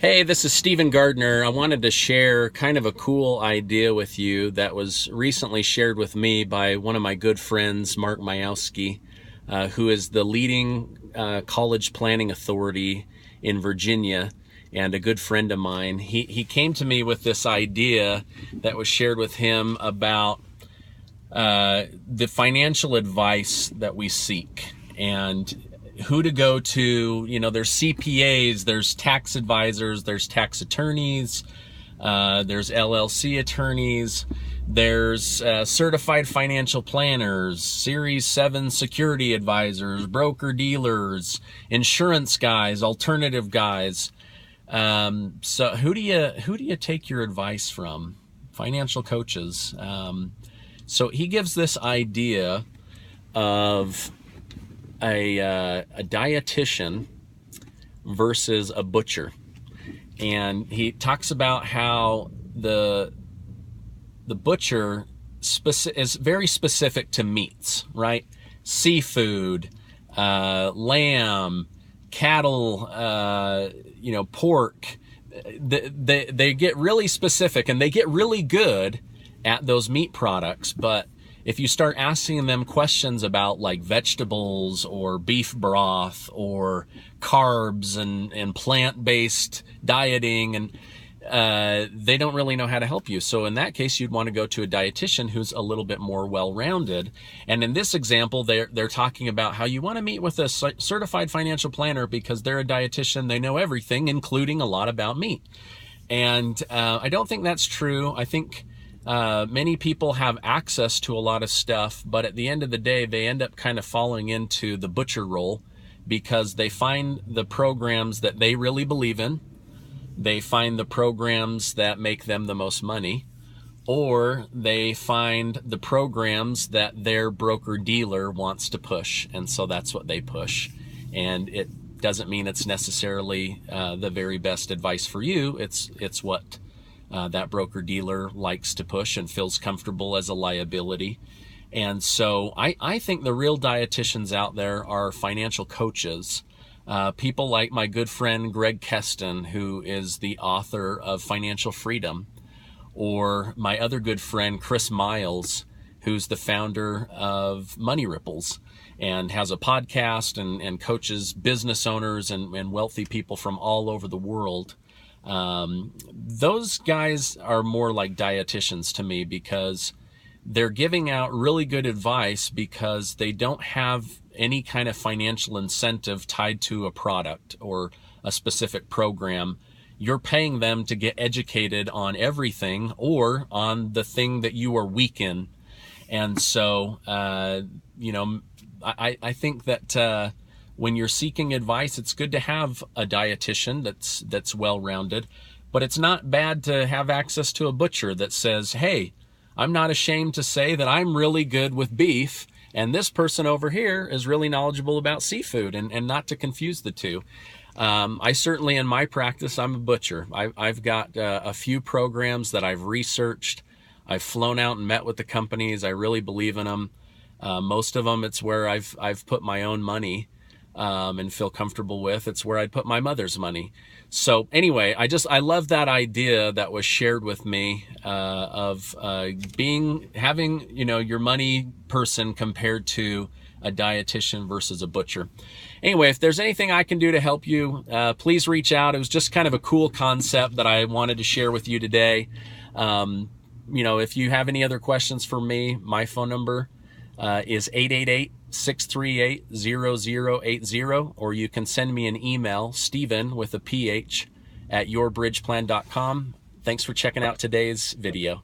Hey, this is Stephen Gardner. I wanted to share kind of a cool idea with you that was recently shared with me by one of my good friends, Mark Majowski, who is the leading college planning authority in Virginia and a good friend of mine. He came to me with this idea that was shared with him about the financial advice that we seek and who to go to. You know, there's CPAs, there's tax advisors, there's tax attorneys, there's LLC attorneys, there's certified financial planners, Series 7 security advisors, broker dealers, insurance guys, alternative guys. So who do you take your advice from? Financial coaches. So he gives this idea of a dietitian versus a butcher, and he talks about how the butcher is very specific to meats, right? Seafood, lamb, cattle, pork. They get really specific and they get really good at those meat products, but if you start asking them questions about like vegetables or beef broth or carbs and plant-based dieting, and they don't really know how to help you. So in that case, you'd want to go to a dietitian who's a little bit more well-rounded. And in this example, they're talking about how you want to meet with a certified financial planner because they're a dietitian. They know everything, including a lot about meat. And I don't think that's true. I think many people have access to a lot of stuff, but at the end of the day, they end up kind of falling into the butcher role because they find the programs that they really believe in. They find the programs that make them the most money, or they find the programs that their broker dealer wants to push. And so that's what they push. And it doesn't mean it's necessarily the very best advice for you. It's what that broker dealer likes to push and feels comfortable as a liability. And so I think the real dietitians out there are financial coaches. People like my good friend Greg Keston, who is the author of Financial Freedom, or my other good friend Chris Miles, who's the founder of Money Ripples and has a podcast and coaches business owners and wealthy people from all over the world. Those guys are more like dietitians to me because they're giving out really good advice because they don't have any kind of financial incentive tied to a product or a specific program. You're paying them to get educated on everything or on the thing that you are weak in. And so, I think that when you're seeking advice, it's good to have a dietitian that's well-rounded, but it's not bad to have access to a butcher that says, hey, I'm not ashamed to say that I'm really good with beef, and this person over here is really knowledgeable about seafood, and not to confuse the two. I certainly, in my practice, I'm a butcher. I've got a few programs that I've researched. I've flown out and met with the companies. I really believe in them. Most of them, it's where I've put my own money and feel comfortable with. It's where I'd put my mother's money. So anyway, I love that idea that was shared with me of having your money person compared to a dietitian versus a butcher. Anyway, if there's anything I can do to help you, please reach out. It was just kind of a cool concept that I wanted to share with you today. If you have any other questions for me, my phone number is 888-638-0080, or you can send me an email, Stephen with a PH, at yourbridgeplan.com. Thanks for checking out today's video.